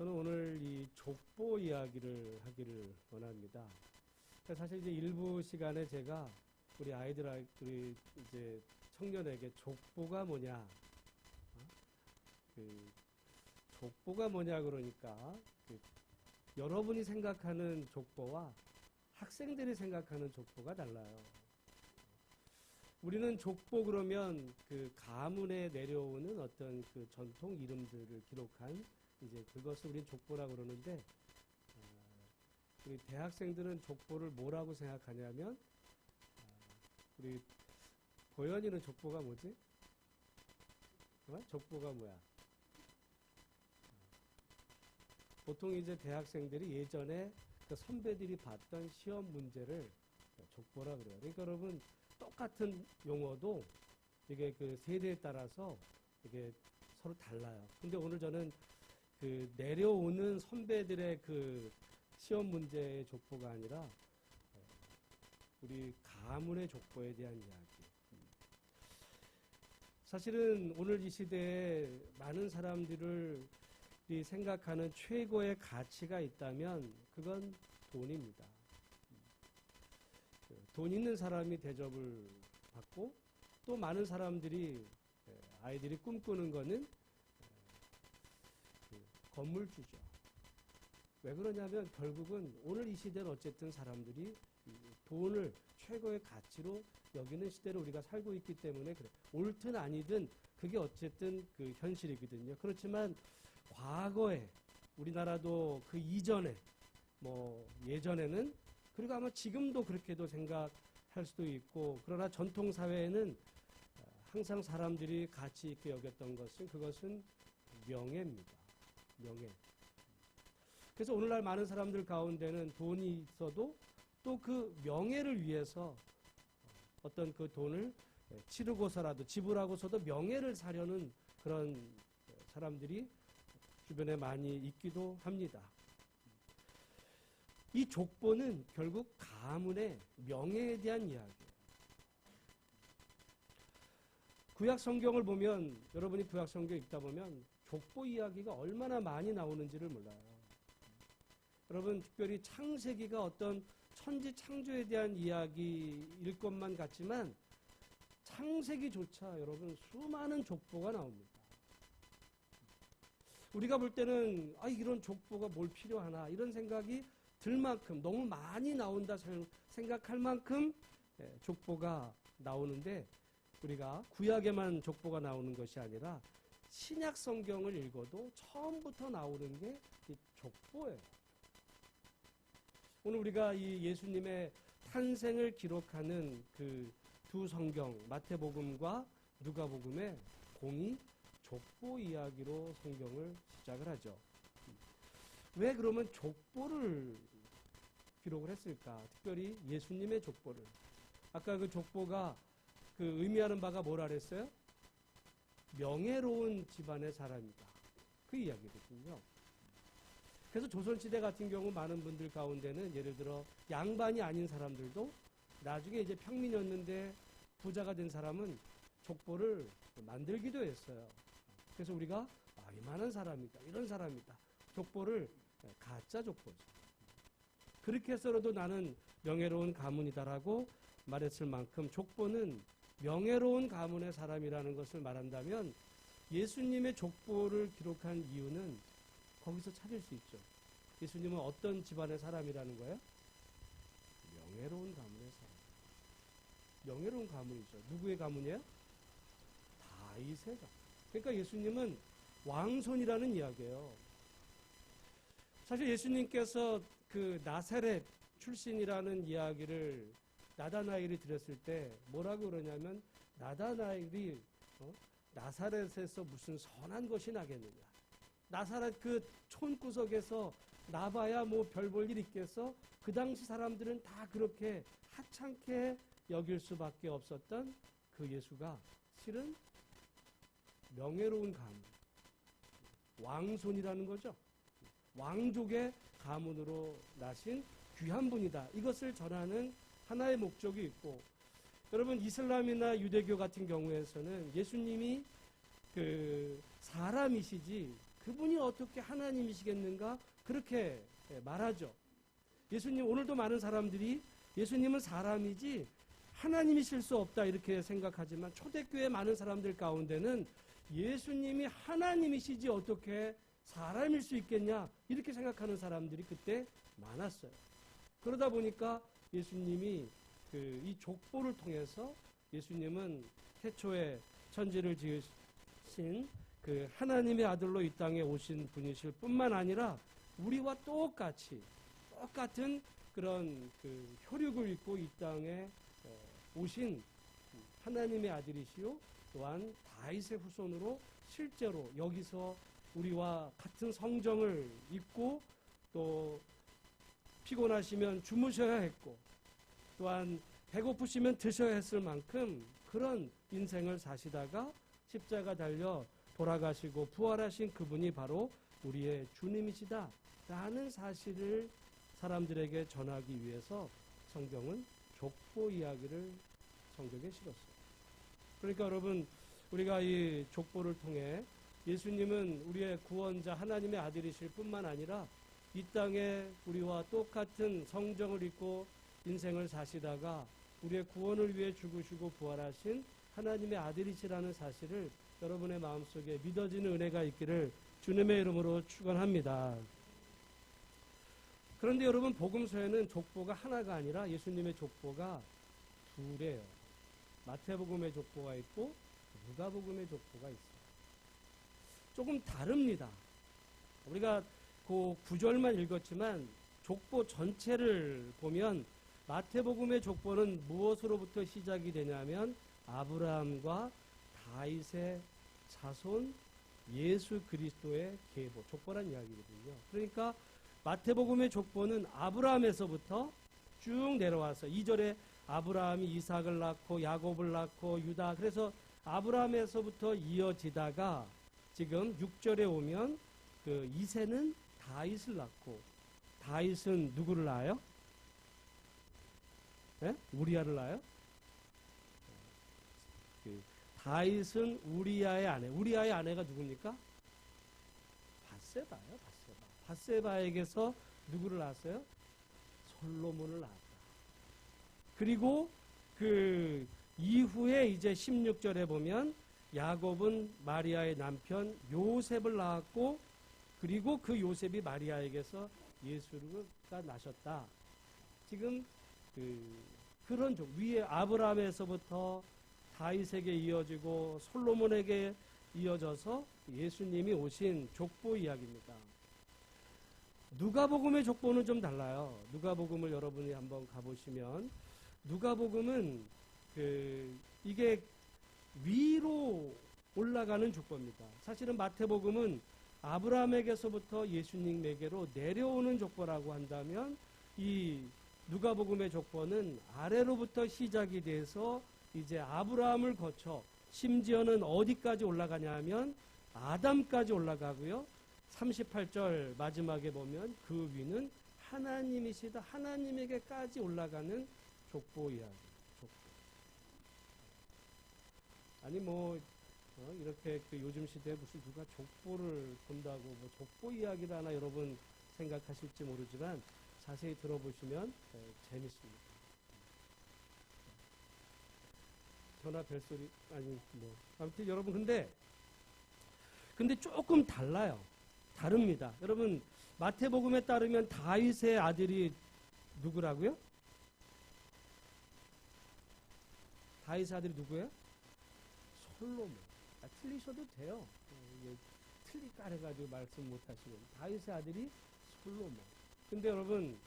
저는 오늘 이 족보 이야기를 하기를 원합니다. 사실 이제 일부 시간에 제가 우리 우리 이제 청년에게 족보가 뭐냐, 족보가 뭐냐 그러니까 여러분이 생각하는 족보와 학생들이 생각하는 족보가 달라요. 우리는 족보 그러면 그 가문에 내려오는 어떤 그 전통 이름들을 기록한 이제 그것을 우리 족보라고 그러는데, 우리 대학생들은 족보를 뭐라고 생각하냐면, 우리 보현이는 족보가 뭐지? 족보가 뭐야? 보통 이제 대학생들이 예전에 그 선배들이 봤던 시험 문제를 족보라 그래요. 그러니까 여러분 똑같은 용어도 이게 그 세대에 따라서 이게 서로 달라요. 근데 오늘 저는 그 내려오는 선배들의 그 시험 문제의 족보가 아니라 우리 가문의 족보에 대한 이야기. 사실은 오늘 이 시대에 많은 사람들을 생각하는 최고의 가치가 있다면 그건 돈입니다. 돈 있는 사람이 대접을 받고, 또 많은 사람들이 아이들이 꿈꾸는 거는 건물주죠. 왜 그러냐면 결국은 오늘 이 시대는 어쨌든 사람들이 돈을 최고의 가치로 여기는 시대를 우리가 살고 있기 때문에 그래. 옳든 아니든 그게 어쨌든 그 현실이거든요. 그렇지만 과거에 우리나라도 그 이전에 뭐 예전에는, 그리고 아마 지금도 그렇게도 생각할 수도 있고, 그러나 전통 사회에는 항상 사람들이 가치 있게 여겼던 것은 그것은 명예입니다. 명예. 그래서 오늘날 많은 사람들 가운데는 돈이 있어도 또 그 명예를 위해서 어떤 그 돈을 치르고서라도 지불하고서도 명예를 사려는 그런 사람들이 주변에 많이 있기도 합니다. 이 족보는 결국 가문의 명예에 대한 이야기예요. 구약 성경을 보면, 여러분이 구약 성경 읽다 보면 족보 이야기가 얼마나 많이 나오는지를 몰라요. 여러분 특별히 창세기가 어떤 천지 창조에 대한 이야기일 것만 같지만 창세기조차 여러분 수많은 족보가 나옵니다. 우리가 볼 때는 이런 족보가 뭘 필요하나 이런 생각이 들 만큼, 너무 많이 나온다 생각할 만큼 족보가 나오는데, 우리가 구약에만 족보가 나오는 것이 아니라 신약 성경을 읽어도 처음부터 나오는 게 이 족보예요. 오늘 우리가 이 예수님의 탄생을 기록하는 그 두 성경, 마태복음과 누가복음의 공이 족보 이야기로 성경을 시작을 하죠. 왜 그러면 족보를 기록을 했을까? 특별히 예수님의 족보를. 아까 그 족보가 그 의미하는 바가 뭐라 그랬어요? 명예로운 집안의 사람이다. 그 이야기거든요. 그래서 조선시대 같은 경우 많은 분들 가운데는 예를 들어 양반이 아닌 사람들도 나중에 이제 평민이었는데 부자가 된 사람은 족보를 만들기도 했어요. 그래서 우리가 이만한 사람이다, 이런 사람이다. 족보를 가짜 족보죠. 그렇게 해서라도 나는 명예로운 가문이다라고 말했을 만큼 족보는 명예로운 가문의 사람이라는 것을 말한다면, 예수님의 족보를 기록한 이유는 거기서 찾을 수 있죠. 예수님은 어떤 집안의 사람이라는 거예요? 명예로운 가문의 사람. 명예로운 가문이죠. 누구의 가문이에요? 다윗의 가문. 그러니까 예수님은 왕손이라는 이야기예요. 사실 예수님께서 그 나사렛 출신이라는 이야기를 나다나엘이 들었을 때 뭐라고 그러냐면, 나다나엘이 나사렛에서 무슨 선한 것이 나겠느냐. 나사렛 그 촌구석에서 나봐야 뭐 별 볼 일 있겠어? 그 당시 사람들은 다 그렇게 하찮게 여길 수밖에 없었던 그 예수가 실은 명예로운 가문, 왕손이라는 거죠. 왕족의 가문으로 나신 귀한 분이다. 이것을 전하는 하나의 목적이 있고, 여러분 이슬람이나 유대교 같은 경우에서는 예수님이 그 사람이시지 그분이 어떻게 하나님이시겠는가? 그렇게 말하죠. 예수님, 오늘도 많은 사람들이 예수님은 사람이지 하나님이실 수 없다 이렇게 생각하지만 초대교회 많은 사람들 가운데는 예수님이 하나님이시지 어떻게 사람일 수 있겠냐 이렇게 생각하는 사람들이 그때 많았어요. 그러다 보니까 예수님이 이 족보를 통해서 예수님은 태초에 천지를 지으신 그 하나님의 아들로 이 땅에 오신 분이실 뿐만 아니라 우리와 똑같은 그런 그 혈육을 입고 이 땅에 오신 하나님의 아들이시요 또한 다윗의 후손으로 실제로 여기서 우리와 같은 성정을 입고 또 피곤하시면 주무셔야 했고 또한 배고프시면 드셔야 했을 만큼 그런 인생을 사시다가 십자가 달려 돌아가시고 부활하신 그분이 바로 우리의 주님이시다 라는 사실을 사람들에게 전하기 위해서 성경은 족보 이야기를 성경에 실었어요. 그러니까 여러분, 우리가 이 족보를 통해 예수님은 우리의 구원자 하나님의 아들이실 뿐만 아니라 이 땅에 우리와 똑같은 성정을 입고 인생을 사시다가 우리의 구원을 위해 죽으시고 부활하신 하나님의 아들이시라는 사실을 여러분의 마음속에 믿어지는 은혜가 있기를 주님의 이름으로 축원합니다. 그런데 여러분, 복음서에는 족보가 하나가 아니라 예수님의 족보가 둘이에요. 마태복음의 족보가 있고 누가복음의 족보가 있어요. 조금 다릅니다. 우리가 그 구절만 읽었지만 족보 전체를 보면 마태복음의 족보는 무엇으로부터 시작이 되냐면 아브라함과 다윗의 자손 예수 그리스도의 계보, 족보란 이야기거든요. 그러니까 마태복음의 족보는 아브라함에서부터 쭉 내려와서 2절에 아브라함이 이삭을 낳고 야곱을 낳고 유다, 그래서 아브라함에서부터 이어지다가 지금 6절에 오면 그 이새는 다윗을 낳고, 다윗은 누구를 낳아요? 네? 우리아를 낳아요? 다윗은 우리아의 아내, 우리아의 아내가 누굽니까? 밧세바예요, 밧세바. 밧세바에게서 누구를 낳았어요? 솔로몬을 낳았다. 그리고 그 이후에 이제 16절에 보면 야곱은 마리아의 남편 요셉을 낳았고, 그리고 그 요셉이 마리아에게서 예수가 나셨다. 지금 그런 위에 아브라함에서부터 다윗에게 이어지고 솔로몬에게 이어져서 예수님이 오신 족보 이야기입니다. 누가복음의 족보는 좀 달라요. 누가복음을 여러분이 한번 가보시면 누가복음은 이게 위로 올라가는 족보입니다. 사실은 마태복음은 아브라함에게서부터 예수님에게로 내려오는 족보라고 한다면 이 누가복음의 족보는 아래로부터 시작이 돼서 이제 아브라함을 거쳐 심지어는 어디까지 올라가냐 하면 아담까지 올라가고요. 38절 마지막에 보면 그 위는 하나님이시다. 하나님에게까지 올라가는 족보 이야기. 족보. 아니 이렇게 요즘 시대에 무슨 누가 족보를 본다고 족보 이야기를 하나 여러분 생각하실지 모르지만 자세히 들어보시면 재밌습니다. 전화 벨소리 아무튼 여러분 근데 조금 달라요. 다릅니다. 여러분 마태복음에 따르면 다윗의 아들이 누구라고요? 다윗의 아들이 누구예요? 솔로몬. 틀리셔도 돼요. 틀리까 해가지고 말씀 못하시면 다윗의 아들이 솔로몬. 근데 여러분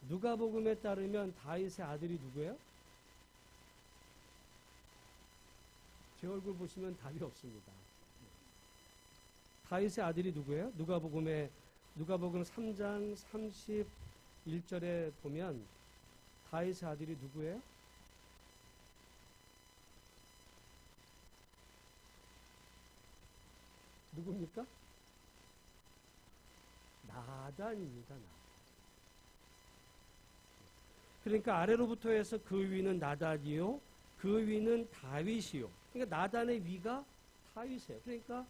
누가복음에 따르면 다윗의 아들이 누구예요? 제 얼굴 보시면 답이 없습니다. 다윗의 아들이 누구예요? 누가복음 3장 31절에 보면 다윗의 아들이 누구예요? 누굽니까? 나단입니다. 그러니까 아래로부터 해서 그 위는 나단이요, 그 위는 다윗이요. 그러니까 나단의 위가 다윗이에요. 그러니까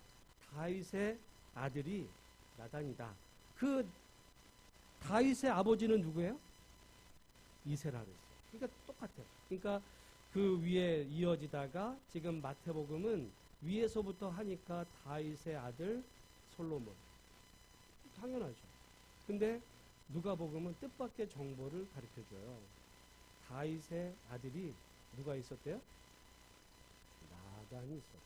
다윗의 아들이 나단이다. 그 다윗의 아버지는 누구예요? 이세라 그랬어요. 그러니까 똑같아요. 그러니까 그 위에 이어지다가 지금 마태복음은 위에서부터 하니까 다윗의 아들 솔로몬. 당연하죠. 근데 누가복음은 뜻밖의 정보를 가르쳐줘요. 다윗의 아들이 누가 있었대요? 나단이 있었어요.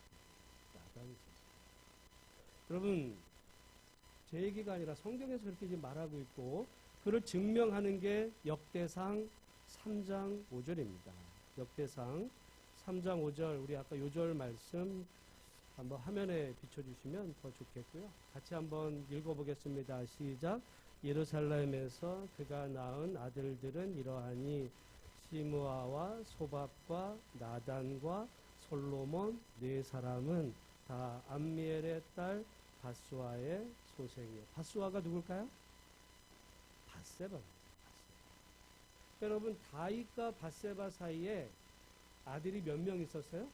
여러분, 제 얘기가 아니라 성경에서 그렇게 지금 말하고 있고, 그를 증명하는 게 역대상 3장 5절입니다. 역대상 3장 5절, 우리 아까 요절 말씀 한번 화면에 비춰주시면 더 좋겠고요. 같이 한번 읽어보겠습니다. 시작. 예루살렘에서 그가 낳은 아들들은 이러하니 시므아와 소밥과 나단과 솔로몬 네 사람은 다 암미엘의 딸 바수아의 소생이요. 바수아가 누굴까요? 밧세바입니다. 여러분, 다윗과 밧세바 사이에 아들이 몇 명 있었어요?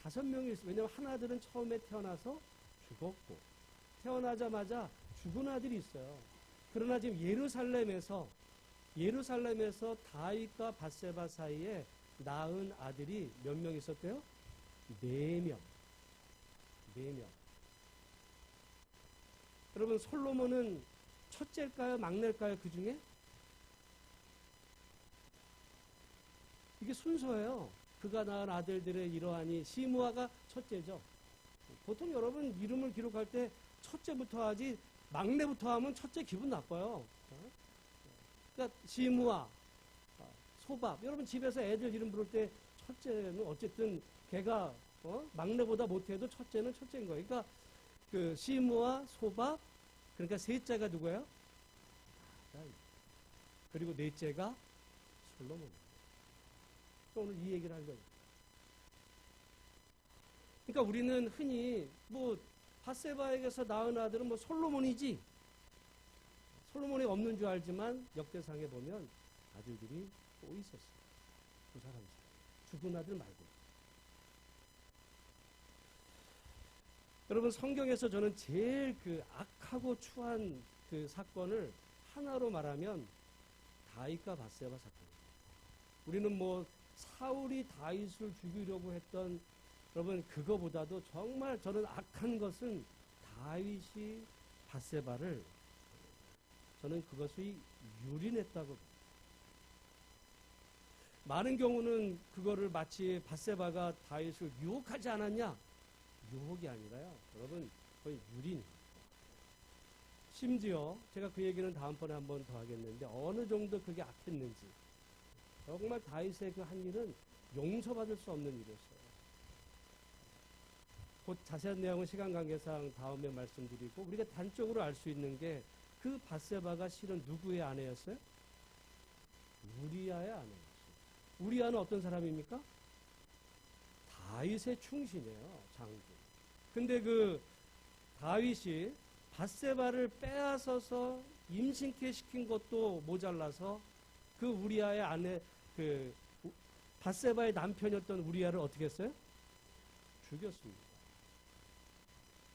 5명이 있어요. 왜냐하면 하나들은 처음에 태어나서 죽었고, 태어나자마자 죽은 아들이 있어요. 그러나 지금 예루살렘에서 다윗과 밧세바 사이에 낳은 아들이 몇 명 있었대요? 4명. 여러분, 솔로몬은 첫째일까요? 막내일까요? 그 중에? 이게 순서예요. 그가 낳은 아들들의 이러하니 시므아가 첫째죠. 보통 여러분 이름을 기록할 때 첫째부터 하지 막내부터 하면 첫째 기분 나빠요. 그러니까 시므아, 소밥. 여러분 집에서 애들 이름 부를 때 첫째는 어쨌든 걔가 막내보다 못해도 첫째는 첫째인 거예요. 그러니까 그 시므아, 소밥, 그러니까 셋째가 누구예요? 그리고 넷째가 솔로몬. 오늘 이 얘기를 할 거예요. 그러니까 우리는 흔히 뭐 밧세바에게서 낳은 아들은 뭐 솔로몬이지, 솔로몬이 없는 줄 알지만 역대상에 보면 아들들이 또 있었어요. 두 사람 죽은 아들 말고. 여러분, 성경에서 저는 제일 그 악하고 추한 그 사건을 하나로 말하면 다윗과 밧세바 사건입니다. 우리는 뭐 사울이 다윗을 죽이려고 했던, 여러분, 그거보다도 정말 저는 악한 것은 다윗이 밧세바를, 저는 그것이 유린했다고 봅니다. 많은 경우는 그거를 마치 밧세바가 다윗을 유혹하지 않았냐? 유혹이 아니라요, 여러분, 거의 유린. 심지어 제가 그 얘기는 다음번에 한번 더 하겠는데, 어느 정도 그게 악했는지, 정말 다윗의 그 한 일은 용서받을 수 없는 일이었어요. 곧 자세한 내용은 시간 관계상 다음에 말씀드리고, 우리가 단적으로 알 수 있는 게 그 밧세바가 실은 누구의 아내였어요? 우리아의 아내였어요. 우리아는 어떤 사람입니까? 다윗의 충신이에요, 장군. 근데 그 다윗이 밧세바를 빼앗아서 임신케 시킨 것도 모자라서 그 우리아의 아내, 그 밧세바의 남편이었던 우리아를 어떻게 했어요? 죽였습니다.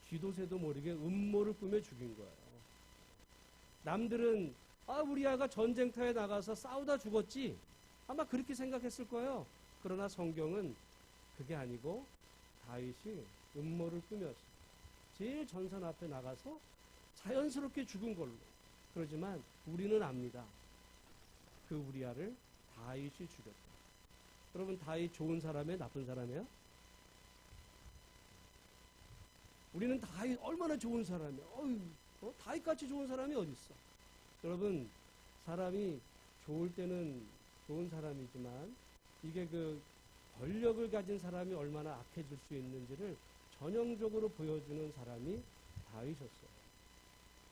쥐도새도 모르게 음모를 꾸며 죽인 거예요. 남들은 우리아가 전쟁터에 나가서 싸우다 죽었지, 아마 그렇게 생각했을 거예요. 그러나 성경은 그게 아니고 다윗이 음모를 꾸몄어요. 제일 전선 앞에 나가서 자연스럽게 죽은 걸로. 그러지만 우리는 압니다. 그 우리아를 다윗이 죽였다. 여러분, 다윗 좋은 사람이에요? 나쁜 사람이에요? 우리는 다윗 얼마나 좋은 사람이에요? 다윗같이 좋은 사람이 어디 있어? 여러분, 사람이 좋을 때는 좋은 사람이지만 이게 그 권력을 가진 사람이 얼마나 악해질 수 있는지를 전형적으로 보여주는 사람이 다윗이었어요.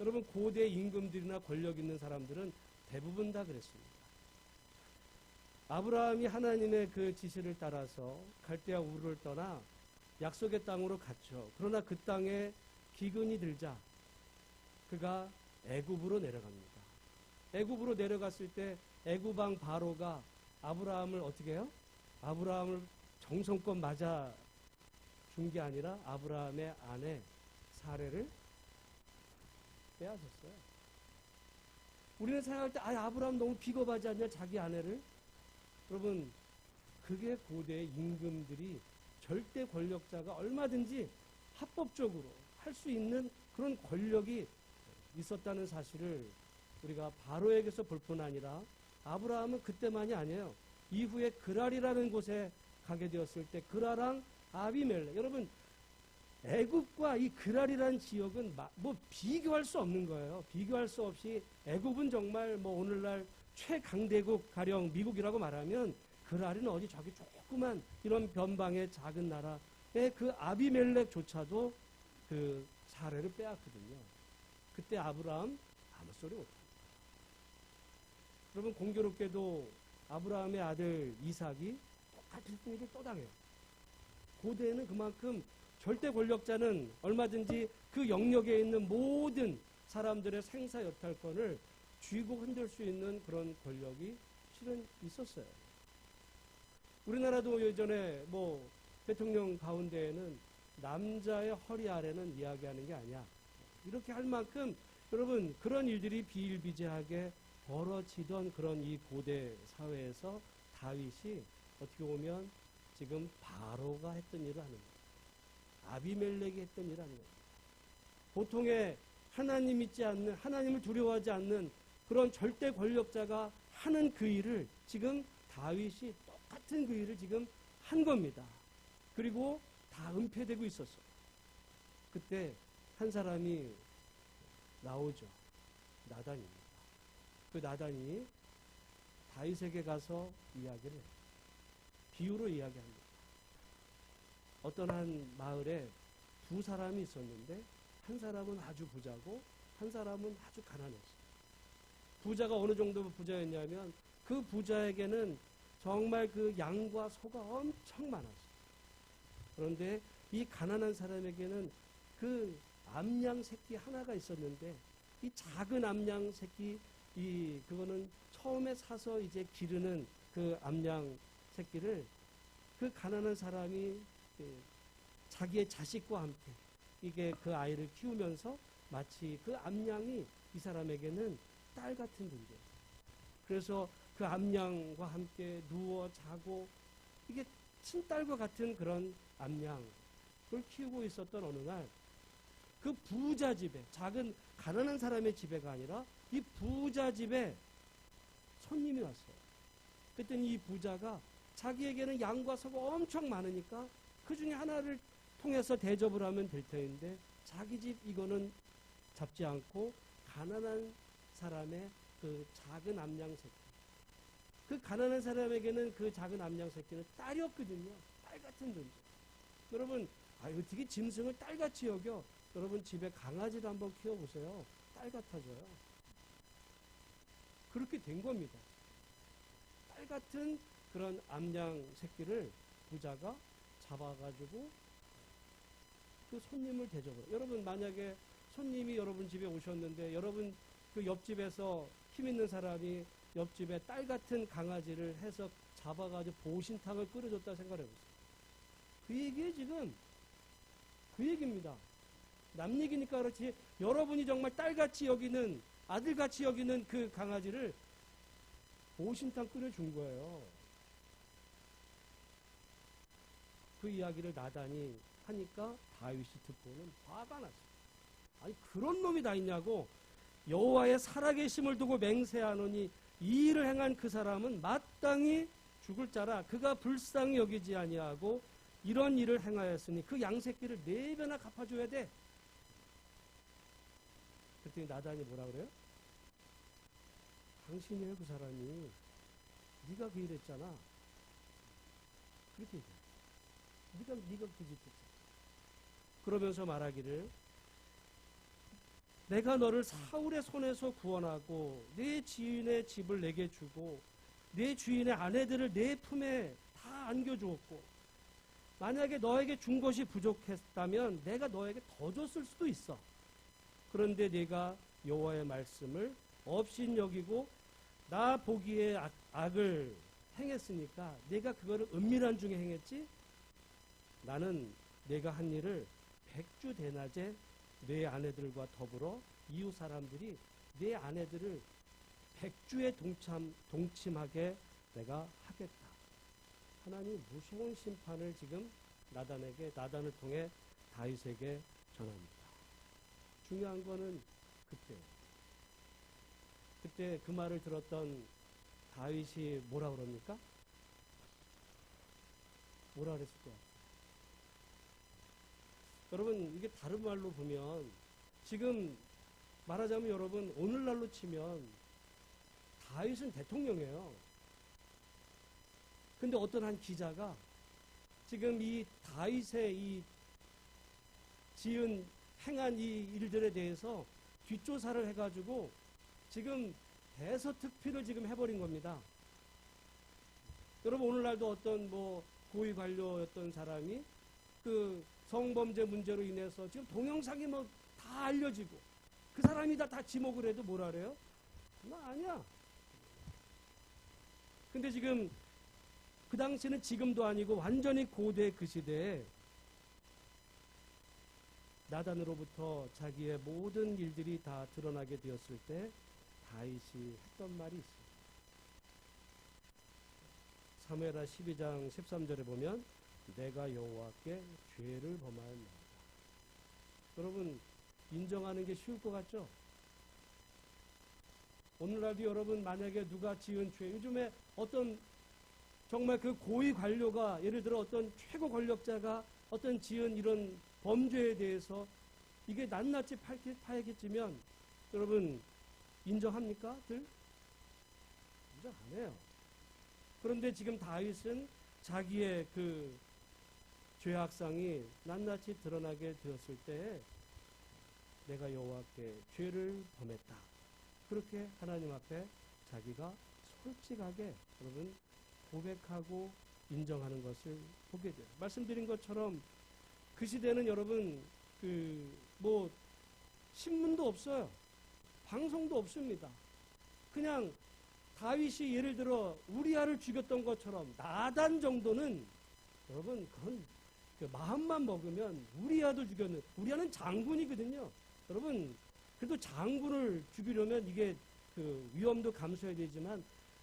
여러분, 고대 임금들이나 권력 있는 사람들은 대부분 다 그랬습니다. 아브라함이 하나님의 그 지시를 따라서 갈대아 우르를 떠나 약속의 땅으로 갔죠. 그러나 그 땅에 기근이 들자 그가 애굽으로 내려갑니다. 애굽으로 내려갔을 때 애굽 왕 바로가 아브라함을 어떻게 해요? 아브라함을 정성껏 맞아 준 게 아니라 아브라함의 아내 사레를 빼앗았어요. 우리는 생각할 때 아브라함 너무 비겁하지 않냐, 자기 아내를. 여러분, 그게 고대 임금들이 절대 권력자가 얼마든지 합법적으로 할 수 있는 그런 권력이 있었다는 사실을 우리가 바로에게서 볼 뿐 아니라 아브라함은 그때만이 아니에요. 이후에 그랄이라는 곳에 가게 되었을 때 그랄랑 아비멜렉, 여러분 애굽과 이 그랄이라는 지역은 뭐 비교할 수 없는 거예요. 비교할 수 없이 애굽은 정말 뭐 오늘날 최강대국 가령 미국이라고 말하면 그랄은 어디 저기 조그만 이런 변방의 작은 나라의 그 아비멜렉조차도 그 사례를 빼앗거든요. 그때 아브라함 아무 소리 못합니다. 여러분 공교롭게도 아브라함의 아들 이삭이 똑같은 일을 또 당해요. 고대에는 그만큼 절대 권력자는 얼마든지 그 영역에 있는 모든 사람들의 생사여탈권을 쥐고 흔들 수 있는 그런 권력이 실은 있었어요. 우리나라도 예전에 뭐 대통령 가운데에는 남자의 허리 아래는 이야기하는 게 아니야, 이렇게 할 만큼 여러분 그런 일들이 비일비재하게 벌어지던 그런 이 고대 사회에서 다윗이 어떻게 보면 지금 바로가 했던 일을 하는 거예요. 아비멜렉이 했던 일을 하는 거예요. 보통의 하나님 믿지 않는, 하나님을 두려워하지 않는 그런 절대 권력자가 하는 그 일을 지금 다윗이 똑같은 그 일을 지금 한 겁니다. 그리고 다 은폐되고 있었어요. 그때 한 사람이 나오죠. 나단입니다. 그 나단이 다윗에게 가서 이야기를 해요. 비유로 이야기합니다. 어떤 한 마을에 두 사람이 있었는데 한 사람은 아주 부자고 한 사람은 아주 가난했어요. 부자가 어느 정도 부자였냐면 그 부자에게는 정말 그 양과 소가 엄청 많았어요. 그런데 이 가난한 사람에게는 그 암양 새끼 하나가 있었는데 이 작은 암양 새끼, 그거는 처음에 사서 이제 기르는 그 암양 새끼를 그 가난한 사람이 자기의 자식과 함께 이게 그 아이를 키우면서 마치 그 암양이 이 사람에게는 딸 같은 존재예요. 그래서 그 암양과 함께 누워 자고 이게 친딸과 같은 그런 암양을 키우고 있었던 어느 날 그 부자 집에, 작은 가난한 사람의 집에가 아니라 이 부자 집에 손님이 왔어요. 그랬더니 이 부자가 자기에게는 양과 소가 엄청 많으니까 그 중에 하나를 통해서 대접을 하면 될 터인데 자기 집 이거는 잡지 않고 가난한 사람의 그 작은 암양 새끼, 그 가난한 사람에게는 그 작은 암양 새끼는 딸이었거든요. 딸 같은 존재. 여러분 어떻게 짐승을 딸같이 여겨? 여러분 집에 강아지를 한번 키워보세요. 딸 같아져요. 그렇게 된 겁니다. 딸 같은 그런 암양 새끼를 부자가 잡아가지고 그 손님을 대접을. 여러분 만약에 손님이 여러분 집에 오셨는데 여러분 그 옆집에서 힘 있는 사람이 옆집에 딸 같은 강아지를 해서 잡아가지고 보신탕을 끓여줬다 생각해보세요. 그 얘기에 지금 그 얘기입니다. 남 얘기니까 그렇지 여러분이 정말 딸같이 여기는, 아들같이 여기는 그 강아지를 보신탕 끓여준 거예요. 그 이야기를 나단이 하니까 다윗이 듣고는 화가 났어요. 아니 그런 놈이 다 있냐고. 여호와의 살아계심을 두고 맹세하노니 이 일을 행한 그 사람은 마땅히 죽을 자라. 그가 불쌍히 여기지 아니하고 이런 일을 행하였으니 그 양새끼를 4배나 갚아줘야 돼. 그랬더니 나단이 뭐라 그래요? 당신이에요 그 사람이. 네가 그 일했잖아. 그렇게 얘기해요. 네가 그 짓 했잖아. 그러면서 말하기를 내가 너를 사울의 손에서 구원하고 내 지인의 집을 내게 주고 내 주인의 아내들을 내 품에 다 안겨주었고 만약에 너에게 준 것이 부족했다면 내가 너에게 더 줬을 수도 있어. 그런데 네가 여호와의 말씀을 업신여기고 나 보기에 악을 행했으니까 내가 그거를 은밀한 중에 행했지 나는 내가 한 일을 백주 대낮에 내 아내들과 더불어 이웃 사람들이 내 아내들을 백주에 동침하게 내가 하겠다. 하나님 무서운 심판을 지금 나단을 통해 다윗에게 전합니다. 중요한 거는 그때 그 말을 들었던 다윗이 뭐라 그럽니까? 뭐라 그랬을 것 같아요? 여러분, 이게 다른 말로 보면 지금 말하자면 여러분, 오늘날로 치면 다윗은 대통령이에요. 근데 어떤 한 기자가 지금 이 다윗의 이 행한 이 일들에 대해서 뒷조사를 해가지고 지금 대서특필을 지금 해버린 겁니다. 여러분, 오늘날도 어떤 고위 관료였던 사람이 그 성범죄 문제로 인해서 지금 동영상이 다 알려지고 그 사람이 다 지목을 해도 뭐라 그래요? 아니야. 근데 지금 그 당시는 지금도 아니고 완전히 고대 그 시대에 나단으로부터 자기의 모든 일들이 다 드러나게 되었을 때 다윗이 했던 말이 있습니다. 사무엘하 12장 13절에 보면 내가 여호와께 죄를 범하였나이다. 여러분, 인정하는 게 쉬울 것 같죠? 오늘날도 여러분, 만약에 누가 지은 죄, 요즘에 어떤 정말 그 고위 관료가, 예를 들어 어떤 최고 권력자가 어떤 지은 이런 범죄에 대해서 이게 낱낱이 파헤쳐지면 여러분 인정합니까? 인정 안 해요. 그런데 지금 다윗은 자기의 그 죄악상이 낱낱이 드러나게 되었을 때 내가 여호와께 죄를 범했다. 그렇게 하나님 앞에 자기가 솔직하게 여러분 고백하고 인정하는 것을 보게 돼요. 말씀드린 것처럼 그 시대는 여러분 신문도 없어요. 방송도 없습니다. 그냥 다윗이 예를 들어 우리아를 죽였던 것처럼 나단 정도는 여러분 그건 마음만 먹으면 우리아도 죽였는, 우리아는 장군이거든요. 여러분 그래도 장군을 죽이려면 이게 그 위험도 감수해야 되지만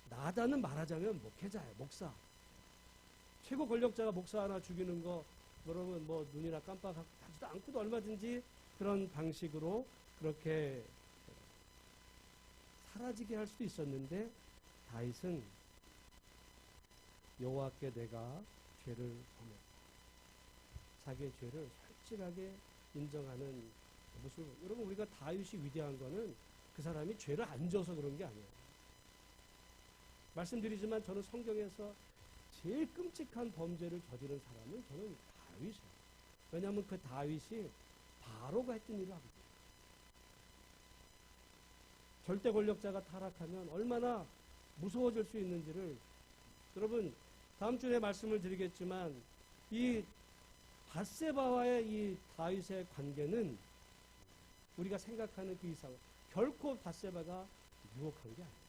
나단은 말하자면 목회자예요. 목사. 최고 권력자가 목사 하나 죽이는 거 여러분 눈이나 깜빡하지도 않고도 얼마든지 그런 방식으로 그렇게 사라지게 할 수도 있었는데 다윗은 여호와께 내가 죄를 범했다. 자기의 죄를 솔직하게 인정하는 모습. 여러분 우리가 다윗이 위대한 거는 그 사람이 죄를 안 져서 그런 게 아니에요. 말씀드리지만 저는 성경에서 제일 끔찍한 범죄를 저지른 사람은 저는 다윗이에요. 왜냐하면 그 다윗이 바로가 했던 일을 하거든요. 절대 권력자가 타락하면 얼마나 무서워질 수 있는지를 여러분 다음 주에 말씀을 드리겠지만 이 밧세바와의 이 다윗의 관계는 우리가 생각하는 그 이상 결코 밧세바가 유혹한 게 아니에요.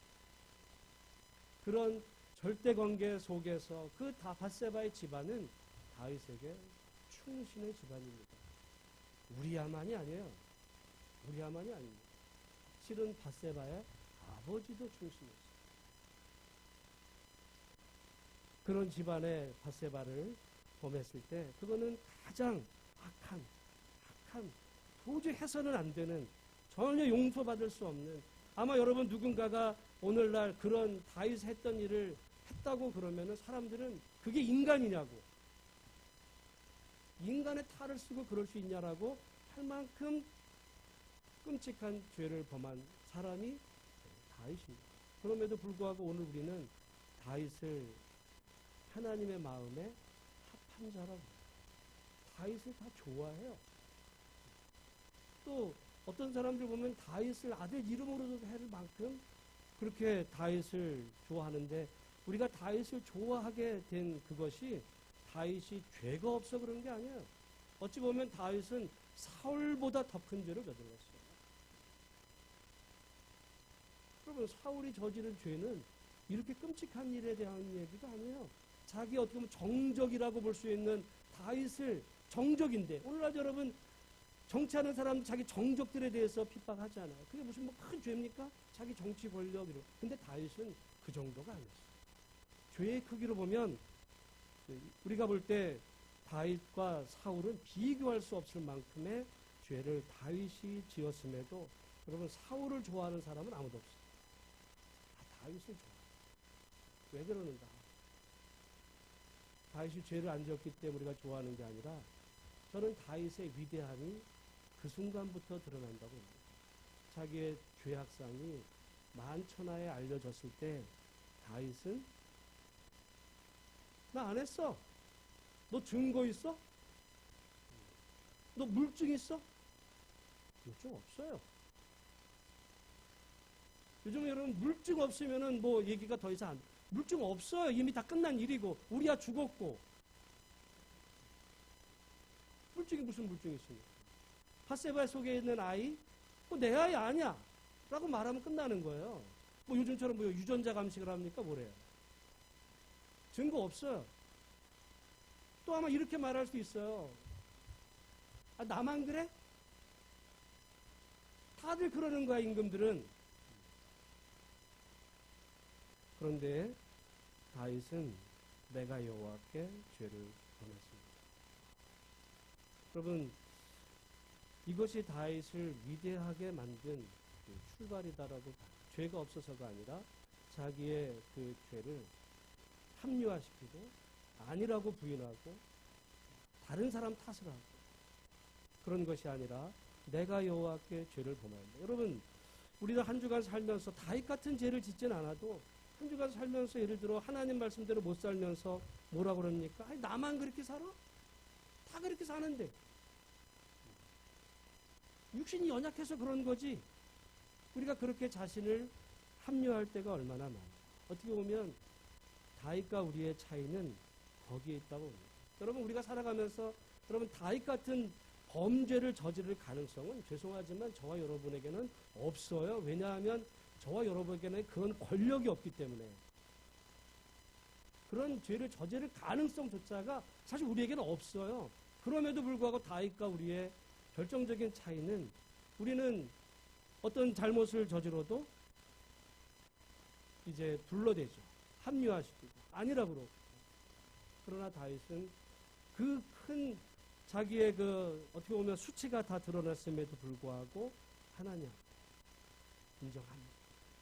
그런 절대 관계 속에서 그 밧세바의 집안은 다윗에게 충신의 집안입니다. 우리야만이 아니에요. 우리야만이 아닙니다. 실은 밧세바의 아버지도 충신했어요. 그런 집안의 밧세바를 범했을 때 그거는 가장 악한 도저히 해서는 안 되는 전혀 용서받을 수 없는, 아마 여러분 누군가가 오늘날 그런 다윗이 했던 일을 했다고 그러면은 사람들은 그게 인간이냐고, 인간의 탈을 쓰고 그럴 수 있냐라고 할 만큼 끔찍한 죄를 범한 사람이 다윗입니다. 그럼에도 불구하고 오늘 우리는 다윗을 하나님의 마음에 합한 자라고, 다윗을 다 좋아해요. 또 어떤 사람들 보면 다윗을 아들 이름으로도 할 만큼 그렇게 다윗을 좋아하는데, 우리가 다윗을 좋아하게 된 그것이 다윗이 죄가 없어 그런 게 아니에요. 어찌 보면 다윗은 사울보다 더 큰 죄를 저질렀어요. 여러분 사울이 저지른 죄는 이렇게 끔찍한 일에 대한 얘기가 아니에요. 자기 어떻게 보면 정적이라고 볼 수 있는 다윗을 정적인데 오늘날 여러분 정치하는 사람 자기 정적들에 대해서 핍박하잖아요. 그게 무슨 뭐 큰 죄입니까? 자기 정치 권력 이런. 근데 다윗은 그 정도가 아니었어요. 죄의 크기로 보면 우리가 볼 때 다윗과 사울은 비교할 수 없을 만큼의 죄를 다윗이 지었음에도 여러분 사울을 좋아하는 사람은 아무도 없어요. 다 다윗을 좋아해요. 왜 그러는가? 다윗이 죄를 안 지었기 때문에 우리가 좋아하는 게 아니라 저는 다윗의 위대함이 그 순간부터 드러난다고 봅니다. 자기의 죄악상이 만천하에 알려졌을 때 다윗은 나 안 했어. 너 증거 있어? 너 물증 있어? 물증 없어요. 요즘 여러분 물증 없으면은 뭐 얘기가 더 이상 안 돼. 물증 없어요. 이미 다 끝난 일이고 우리야 죽었고. 물증이 무슨 물증이 있습니까? 밧세바 속에 있는 아이 뭐 내 아이 아니야 라고 말하면 끝나는 거예요. 뭐 요즘처럼 뭐 유전자 감식을 합니까? 뭐래요? 증거 없어요. 또 아마 이렇게 말할 수 있어요. 아, 나만 그래? 다들 그러는 거야, 임금들은. 그런데 다윗은 내가 여호와께 죄를 범했습니다. 여러분, 이것이 다윗을 위대하게 만든 그 출발이다라고 봐요. 죄가 없어서가 아니라 자기의 그 죄를 합리화시키고 아니라고 부인하고 다른 사람 탓을 하고 그런 것이 아니라 내가 여호와께 죄를 범하였다. 여러분, 우리가 한 주간 살면서 다윗 같은 죄를 짓진 않아도 한 주간 살면서 예를 들어 하나님 말씀대로 못 살면서 뭐라 그럽니까? 아니, 나만 그렇게 살아? 다 그렇게 사는데. 육신이 연약해서 그런 거지. 우리가 그렇게 자신을 합리화할 때가 얼마나 많아요. 어떻게 보면 다윗과 우리의 차이는 거기에 있다고 봅니다. 여러분, 우리가 살아가면서 여러분 다윗 같은 범죄를 저지를 가능성은 죄송하지만 저와 여러분에게는 없어요. 왜냐하면 저와 여러분에게는 그런 권력이 없기 때문에 그런 죄를 저지를 가능성조차가 사실 우리에게는 없어요. 그럼에도 불구하고 다윗과 우리의 결정적인 차이는 우리는 어떤 잘못을 저지러도 이제 불러대죠. 합리화시키고 아니라고 그러고. 그러나 다윗은 그 큰 자기의 그 어떻게 보면 수치가 다 드러났음에도 불구하고 하나님 인정합니다.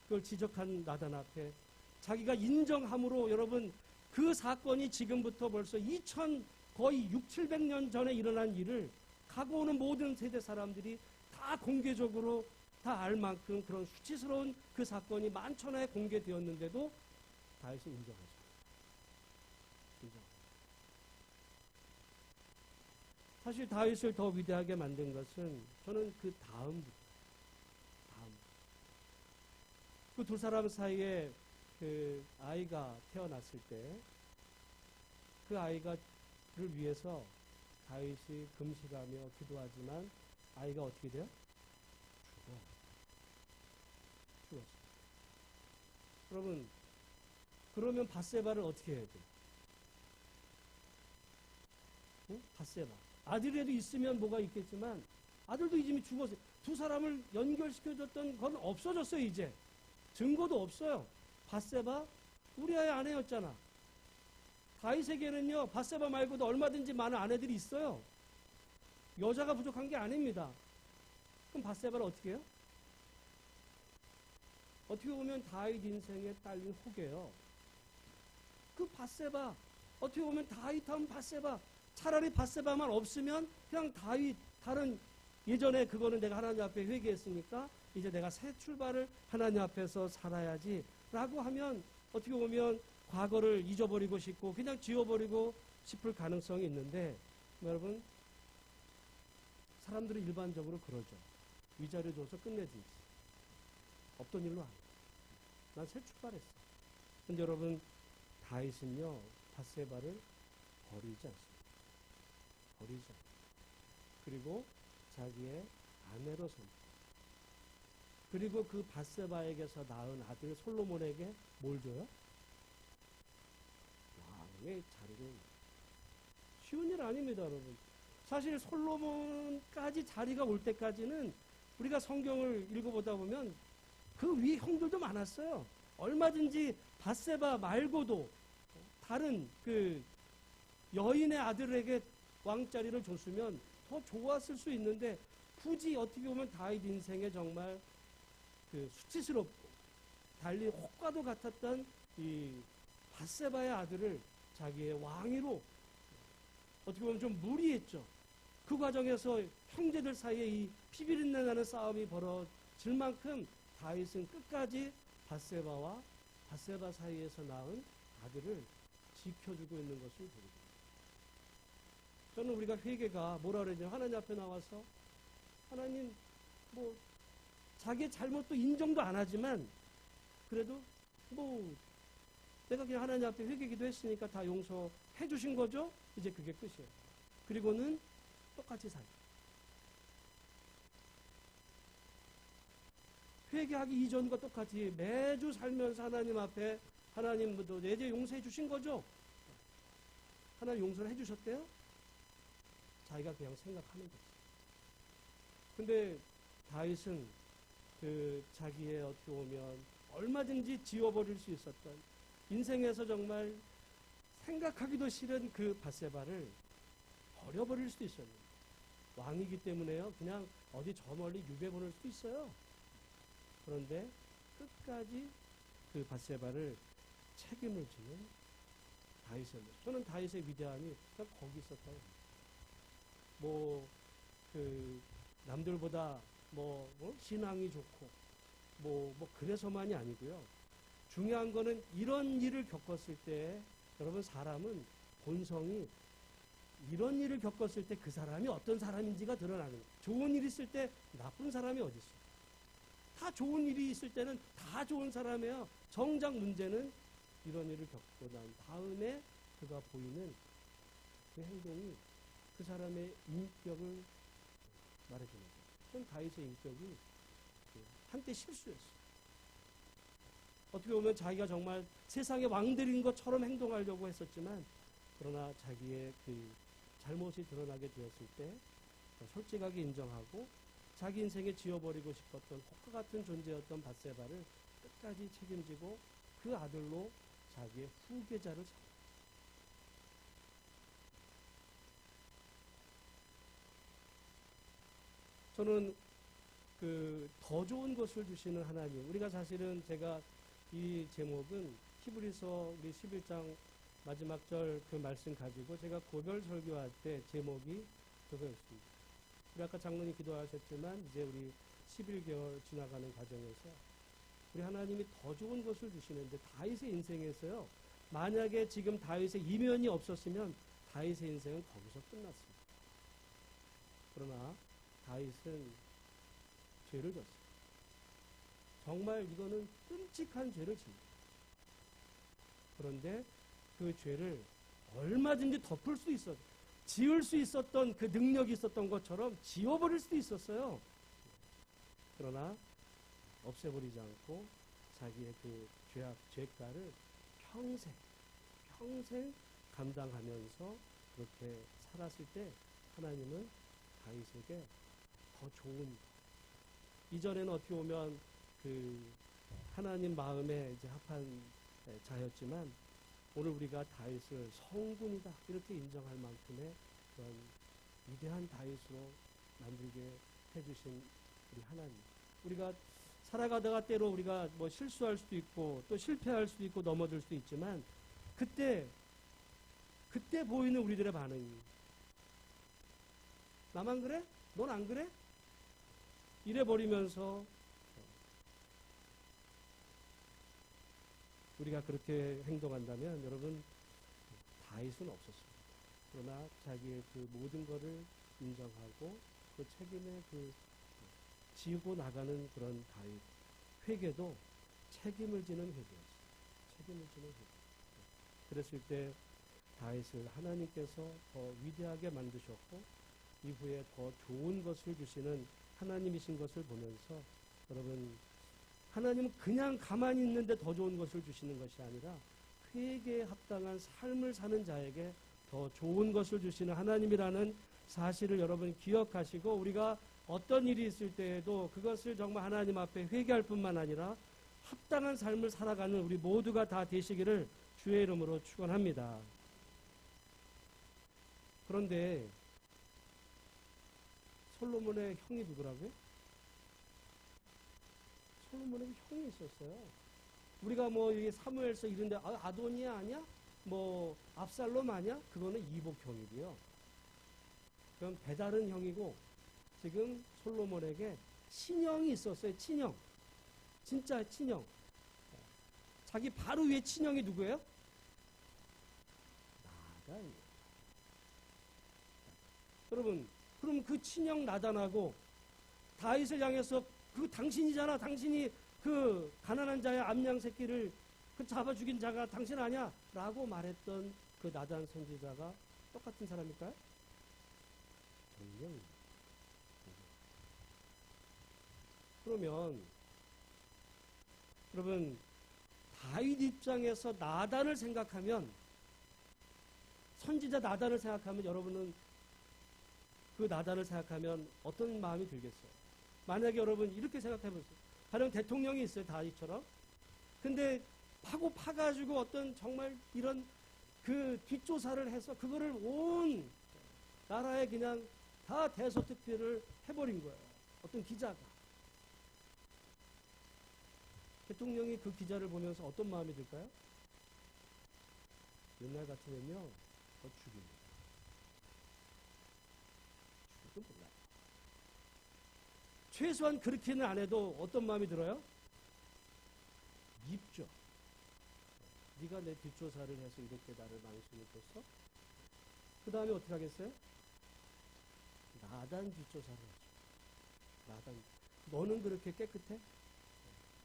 그걸 지적한 나단 앞에 자기가 인정함으로 여러분 그 사건이 지금부터 벌써 거의 6, 700년 전에 일어난 일을 가고 오는 모든 세대 사람들이 다 공개적으로 다 알 만큼 그런 수치스러운 그 사건이 만천하에 공개되었는데도 다윗이 인정하죠. 사실 다윗을 더 위대하게 만든 것은 저는 그 다음 그 두 사람 사이에 그 아이가 태어났을 때 그 아이가를 위해서 다윗이 금식하며 기도하지만 아이가 어떻게 돼요? 죽었어요. 여러분, 그러면 밧세바를 어떻게 해야 돼요? 응? 밧세바. 아들이라도 있으면 뭐가 있겠지만 아들도 이미 죽었어요. 두 사람을 연결시켜줬던 건 없어졌어요. 이제 증거도 없어요. 밧세바 우리 아이 아내였잖아. 다윗에게는요 밧세바 말고도 얼마든지 많은 아내들이 있어요. 여자가 부족한 게 아닙니다. 그럼 밧세바를 어떻게 해요? 어떻게 보면 다윗 인생에 딸린 혹이에요. 그 밧세바 어떻게 보면 다윗하면 밧세바 차라리 밧세바만 없으면 그냥 다윗 다른 예전에 그거는 내가 하나님 앞에 회개했으니까 이제 내가 새 출발을 하나님 앞에서 살아야지 라고 하면 어떻게 보면 과거를 잊어버리고 싶고 그냥 지워버리고 싶을 가능성이 있는데 여러분 사람들은 일반적으로 그러죠. 위자료 줘서 끝내든지 없던 일로 안 해. 난 새 출발했어. 근데 여러분 다윗은요 밧세바를 버리지 않습니다. 버리지 않습니다. 그리고 자기의 아내로 섭니다. 그리고 그 밧세바에게서 낳은 아들 솔로몬에게 뭘 줘요? 왕의 자리를. 쉬운 일 아닙니다, 여러분. 사실 솔로몬까지 자리가 올 때까지는 우리가 성경을 읽어보다 보면 그 위 형들도 많았어요. 얼마든지 밧세바 말고도 다른 그 여인의 아들에게 왕자리를 줬으면 더 좋았을 수 있는데 굳이 어떻게 보면 다윗 인생에 정말 그 수치스럽고 달리 혹과도 같았던 이 밧세바의 아들을 자기의 왕위로 어떻게 보면 좀 무리했죠. 그 과정에서 형제들 사이에 이 피비린내 나는 싸움이 벌어질 만큼 다윗은 끝까지 밧세바와 밧세바 사이에서 낳은 아들을 지켜주고 있는 것을 보게 됩니다. 저는 우리가 회개가 뭐라 그러죠? 하나님 앞에 나와서 하나님 뭐 자기의 잘못도 인정도 안 하지만 그래도 뭐 내가 그냥 하나님 앞에 회개기도 했으니까 다 용서해 주신 거죠? 이제 그게 끝이에요. 그리고는 똑같이 살죠. 회개하기 이전과 똑같이 매주 살면서 하나님 앞에 하나님도 내 죄 용서해 주신 거죠? 하나님 용서를 해 주셨대요? 자기가 그냥 생각하는 거죠. 근데 다윗은 그 자기의 어떻게 보면 얼마든지 지워버릴 수 있었던 인생에서 정말 생각하기도 싫은 그 밧세바를 버려버릴 수도 있었는데 왕이기 때문에요. 그냥 어디 저 멀리 유배 보낼 수도 있어요. 그런데 끝까지 그 밧세바를 책임을 지는 다윗이었어요. 저는 다윗의 위대함이 그냥 거기 있었다고 합니다. 뭐 그 남들보다 신앙이 좋고 뭐 그래서만이 아니고요. 중요한 거는 이런 일을 겪었을 때 여러분 사람은 본성이 이런 일을 겪었을 때 그 사람이 어떤 사람인지가 드러나는 거예요. 좋은 일이 있을 때 나쁜 사람이 어디 있어요? 다 좋은 일이 있을 때는 다 좋은 사람이에요. 정작 문제는 이런 일을 겪고 난 다음에 그가 보이는 그 행동이 그 사람의 인격을 말해주는 거예요. 전 다윗의 인격이 한때 실수였어요. 어떻게 보면 자기가 정말 세상의 왕들인 것처럼 행동하려고 했었지만 그러나 자기의 그 잘못이 드러나게 되었을 때 솔직하게 인정하고 자기 인생에 지워버리고 싶었던 혹과 같은 존재였던 밧세바를 끝까지 책임지고 그 아들로 자기의 후계자를 잡았어요. 저는 그 더 좋은 것을 주시는 하나님. 우리가 사실은 제가 이 제목은 히브리서 우리 11장 마지막 절 그 말씀 가지고 제가 고별 설교할 때 제목이 그거였습니다. 우리 아까 장로님 기도하셨지만 이제 우리 11개월 지나가는 과정에서 우리 하나님이 더 좋은 것을 주시는데 다윗의 인생에서요. 만약에 지금 다윗의 이면이 없었으면 다윗의 인생은 거기서 끝났습니다. 그러나 다윗은 죄를 졌어요. 정말 이거는 끔찍한 죄를 집니다. 그런데 그 죄를 얼마든지 덮을 수 있었어요. 지울 수 있었던 그 능력이 있었던 것처럼 지워버릴 수도 있었어요. 그러나 없애버리지 않고 자기의 그 죄가를 평생 감당하면서 그렇게 살았을 때 하나님은 다윗에게 더 좋은 이전에는 어떻게 보면 그 하나님 마음에 이제 합한 자였지만 오늘 우리가 다윗을 성군이다 이렇게 인정할 만큼의 그런 위대한 다윗으로 만들게 해주신 우리 하나님. 우리가 살아가다가 때로 우리가 뭐 실수할 수도 있고 또 실패할 수도 있고 넘어질 수도 있지만 그때 보이는 우리들의 반응이 나만 그래? 넌 안 그래? 이래버리면서 우리가 그렇게 행동한다면 여러분 다윗은 없었습니다. 그러나 자기의 그 모든 것을 인정하고 그 책임에 그 지고 나가는 그런 다윗. 회개도 책임을 지는 회개였어요. 책임을 지는 회개. 그랬을 때 다윗을 하나님께서 더 위대하게 만드셨고 이후에 더 좋은 것을 주시는 하나님이신 것을 보면서 여러분 하나님은 그냥 가만히 있는데 더 좋은 것을 주시는 것이 아니라 회개에 합당한 삶을 사는 자에게 더 좋은 것을 주시는 하나님이라는 사실을 여러분 기억하시고 우리가 어떤 일이 있을 때에도 그것을 정말 하나님 앞에 회개할 뿐만 아니라 합당한 삶을 살아가는 우리 모두가 다 되시기를 주의 이름으로 축원합니다. 그런데 솔로몬의 형이 누구라고요? 솔로몬에게 형이 있었어요. 우리가 뭐 이게 사무엘서 이런데 아도니아 아니야? 뭐 압살롬 아니야? 그거는 이복형이고요. 그럼 배다른 형이고 지금 솔로몬에게 친형이 있었어요. 친형. 진짜 친형. 자기 바로 위에 친형이 누구예요? 나단이에요. 여러분, 그럼 그 친형 나단하고 다윗을 향해서 그 당신이잖아. 당신이 그 가난한 자의 암양 새끼를 그 잡아 죽인 자가 당신 아니야? 라고 말했던 그 나단 선지자가 똑같은 사람일까요? 정녕. 그러면 여러분 다윗 입장에서 나단을 생각하면 선지자 나단을 생각하면 여러분은 그 나단을 생각하면 어떤 마음이 들겠어요? 만약에 여러분 이렇게 생각해 보세요. 가령 대통령이 있어요. 다윗처럼. 근데 파가지고 어떤 정말 이런 그 뒷조사를 해서 그거를 온 나라에 그냥 다 대서특필을 해버린 거예요. 어떤 기자가. 대통령이 그 기자를 보면서 어떤 마음이 들까요? 옛날 같으면요, 더 죽입니다. 죽여도 몰라요. 최소한 그렇게는 안 해도 어떤 마음이 들어요? 밉죠. 네가 내 뒷조사를 해서 이렇게 나를 망신을 줬어? 그 다음에 어떻게 하겠어요? 나단 뒷조사를 하죠. 나단. 너는 그렇게 깨끗해?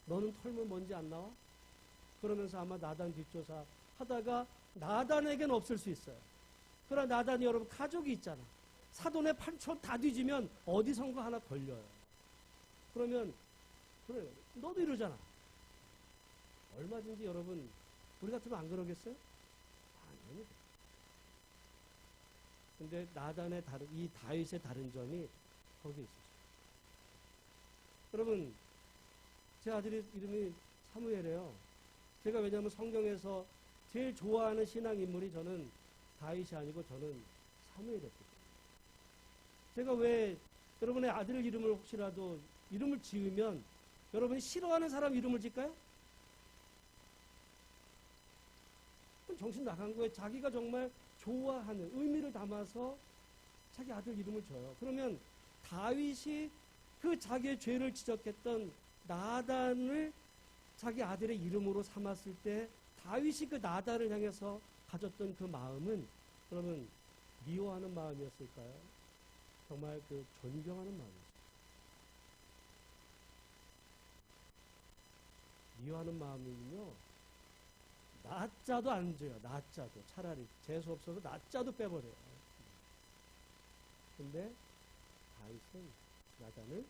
너는 털면 먼지 안 나와? 그러면서 아마 나단 뒷조사 하다가 나단에겐 없을 수 있어요. 그러나 나단이 여러분 가족이 있잖아. 사돈의 팔촌 다 뒤지면 어디선가 하나 걸려요. 그러면 그래 너도 이러잖아. 얼마든지 여러분 우리 같으면 안 그러겠어요? 아니요. 근데 나단의 이 다윗의 다른 점이 거기에 있었어요. 여러분 제 아들이 이름이 사무엘이에요. 제가 왜냐하면 성경에서 제일 좋아하는 신앙 인물이 저는 다윗이 아니고 저는 사무엘이었거든요. 제가 왜 여러분의 아들 이름을 혹시라도 이름을 지으면 여러분이 싫어하는 사람 이름을 질까요? 그건 정신 나간 거예요. 자기가 정말 좋아하는 의미를 담아서 자기 아들 이름을 줘요. 그러면 다윗이 그 자기의 죄를 지적했던 나단을 자기 아들의 이름으로 삼았을 때 다윗이 그 나단을 향해서 가졌던 그 마음은 그러면 미워하는 마음이었을까요? 정말 그 존경하는 마음이었어요. 미워하는 마음은요, 낮자도 안 줘요. 낮자도. 차라리 재수 없어서 낮자도 빼버려요. 근데 다윗은 나단을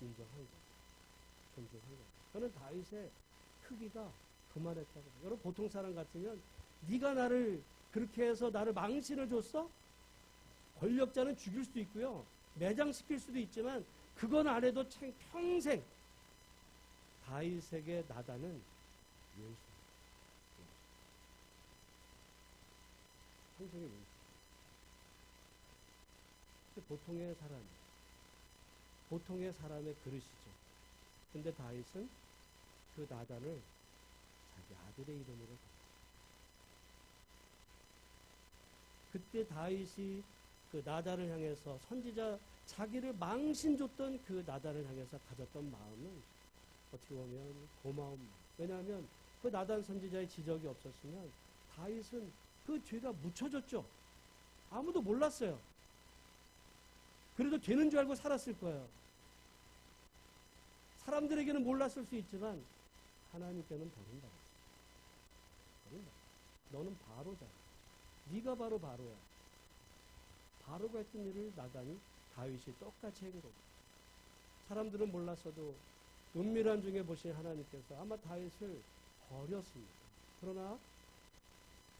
인정한 거예요. 존중한 거예요. 저는 다윗의 크기가 그만했다고. 여러분 보통 사람 같으면 네가 나를 그렇게 해서 나를 망신을 줬어? 권력자는 죽일 수도 있고요. 매장시킬 수도 있지만 그건 안 해도 평생 다윗에게 나단은 예수. 평생의 예수. 보통의 사람이에요. 보통의 사람의 그릇이죠. 근데 다윗은 그 나단을 자기 아들의 이름으로 그때 다윗이 그 나단을 향해서 선지자 자기를 망신 줬던 그 나단을 향해서 가졌던 마음은 어떻게 보면 고마운 마음. 왜냐하면 그 나단 선지자의 지적이 없었으면 다윗은 그 죄가 묻혀졌죠. 아무도 몰랐어요. 그래도 되는 줄 알고 살았을 거예요. 사람들에게는 몰랐을 수 있지만 하나님께는 버린다. 버린다. 너는 바로잖아. 네가 바로 바로야. 바로가 했던 일을 나단이 다윗이 똑같이 한 거고. 사람들은 몰랐어도 은밀한 중에 보신 하나님께서 아마 다윗을 버렸습니다. 그러나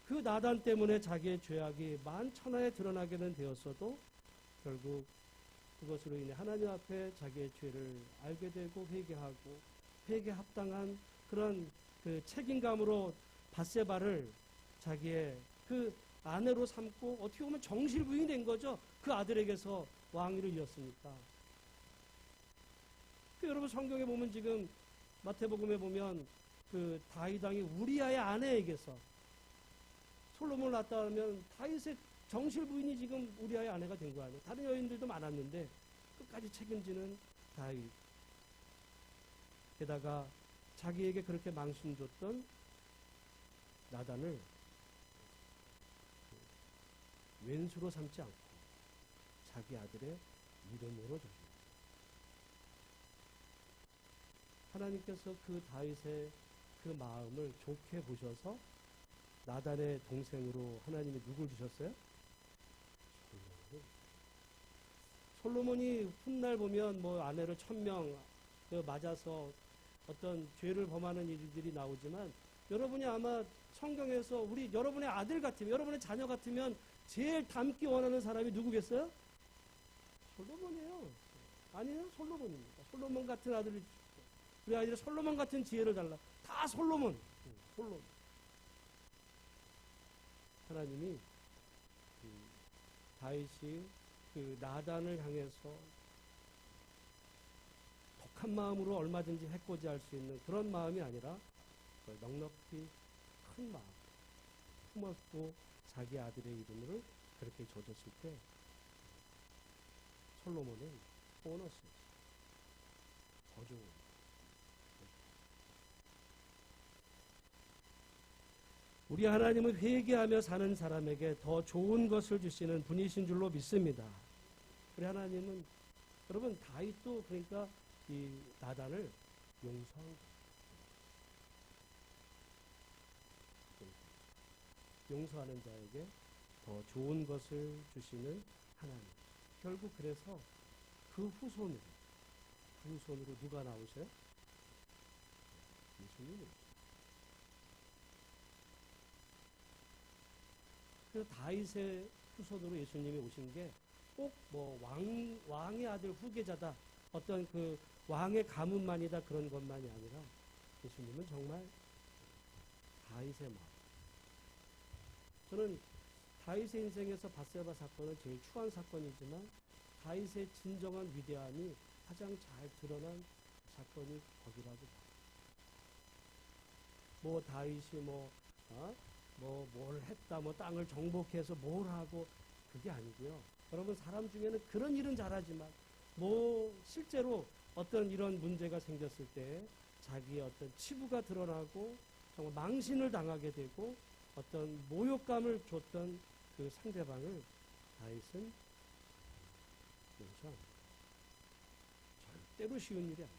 그 나단 때문에 자기의 죄악이 만천하에 드러나게 되었어도 결국 그것으로 인해 하나님 앞에 자기의 죄를 알게 되고 회개하고 회개 합당한 그런 그 책임감으로 밧세바를 자기의 그 아내로 삼고 어떻게 보면 정실부인이 된 거죠. 그 아들에게서 왕위를 이었으니까. 그 여러분 성경에 보면 지금 마태복음에 보면 그 다윗 왕이 우리아의 아내에게서 솔로몬을 낳았다 하면 다윗의 정실 부인이 지금 우리아의 아내가 된 거 아니에요. 다른 여인들도 많았는데 끝까지 책임지는 다윗. 게다가 자기에게 그렇게 망신 줬던 나단을 왼수로 삼지 않고 자기 아들의 이름으로 줍니다. 하나님께서 그 다윗의 그 마음을 좋게 보셔서 나단의 동생으로 하나님이 누굴 주셨어요? 솔로몬이 훗날 보면 뭐 아내를 1000명 맞아서 어떤 죄를 범하는 일들이 나오지만 여러분이 아마 성경에서 우리 여러분의 아들 같으면 여러분의 자녀 같으면 제일 닮기 원하는 사람이 누구겠어요? 솔로몬이에요. 아니에요? 솔로몬입니다. 솔로몬 같은 아들을 우리 아이들이 솔로몬 같은 지혜를 달라. 다 솔로몬. 솔로몬. 하나님이 다윗이 그 나단을 향해서 독한 마음으로 얼마든지 해코지할 수 있는 그런 마음이 아니라 넉넉히 큰 마음 품었고 자기 아들의 이름을 그렇게 줘줬을 때 솔로몬은 보너스였어요. 더 좋은. 우리 하나님은 회개하며 사는 사람에게 더 좋은 것을 주시는 분이신 줄로 믿습니다. 우리 하나님은 여러분 다윗도 그러니까 이 나단을 용서한 거예요. 용서하는 자에게 더 좋은 것을 주시는 하나님. 결국 그래서 그 후손으로 누가 나오세요? 예수님이. 그래서 다윗의 후손으로 예수님이 오신 게 꼭 뭐 왕의 아들 후계자다, 어떤 그 왕의 가문만이다 그런 것만이 아니라 예수님은 정말 다윗의 마음. 저는 다윗의 인생에서 밧세바 사건은 제일 추한 사건이지만 다윗의 진정한 위대함이 가장 잘 드러난 사건이 거기라고 봐요. 뭐 다윗이 뭘 했다, 뭐 땅을 정복해서 뭘 하고 그게 아니고요. 여러분 사람 중에는 그런 일은 잘하지만 뭐 실제로 어떤 이런 문제가 생겼을 때 자기의 어떤 치부가 드러나고 정말 망신을 당하게 되고 어떤 모욕감을 줬던 그 상대방을 다윗은 용서합니다. 절대로 쉬운 일이 아닙니다.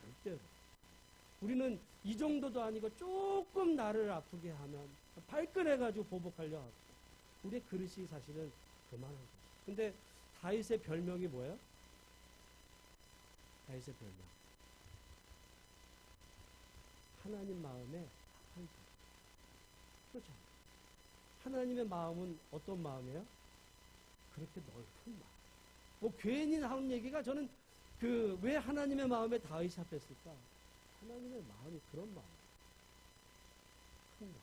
절대로. 우리는 이 정도도 아니고 조금 나를 아프게 하면 발끈해가지고 보복하려 하고 우리의 그릇이 사실은 그만한 거죠. 근데 다윗의 별명이 뭐예요? 다윗의 별명. 하나님 마음에 합한 자. 그렇죠. 하나님의 마음은 어떤 마음이에요? 그렇게 넓은 마음. 뭐 괜히 나온 얘기가 저는 왜 하나님의 마음에 다윗이 합했을까? 하나님의 마음이 그런 마음. 큰 마음.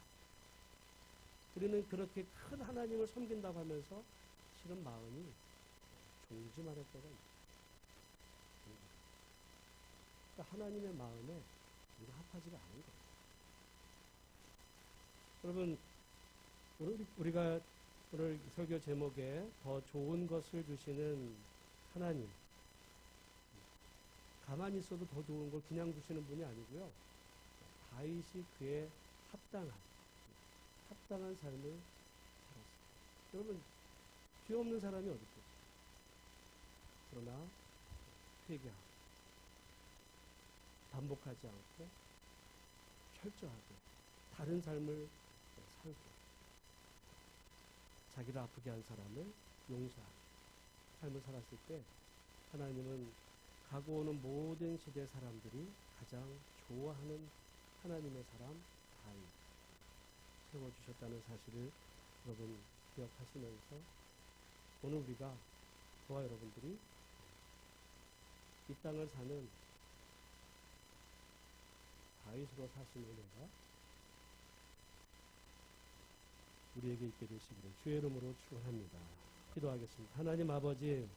우리는 그렇게 큰 하나님을 섬긴다고 하면서 실은 마음이 종지만할 때가 있어요. 그러니까 하나님의 마음에 우리가 합하지가 않은 거예요. 여러분, 우리가 오늘 설교 제목에 더 좋은 것을 주시는 하나님. 가만히 있어도 더 좋은 걸 그냥 주시는 분이 아니고요. 다윗이 그에 합당한 삶을 살았어요. 여러분, 죄 없는 사람이 어디 있겠어요? 그러나 회개하고 반복하지 않고 철저하게 다른 삶을 살고 자기를 아프게 한 사람을 용서하고 삶을 살았을 때 하나님은 가고 오는 모든 시대 사람들이 가장 좋아하는 하나님의 사람 다윗. 세워주셨다는 사실을 여러분 기억하시면서 오늘 우리가 저와 여러분들이 이 땅을 사는 다윗으로 사신 은혜가 우리에게 있게 되시기를 주의 이름으로 축원합니다. 기도하겠습니다. 하나님 아버지,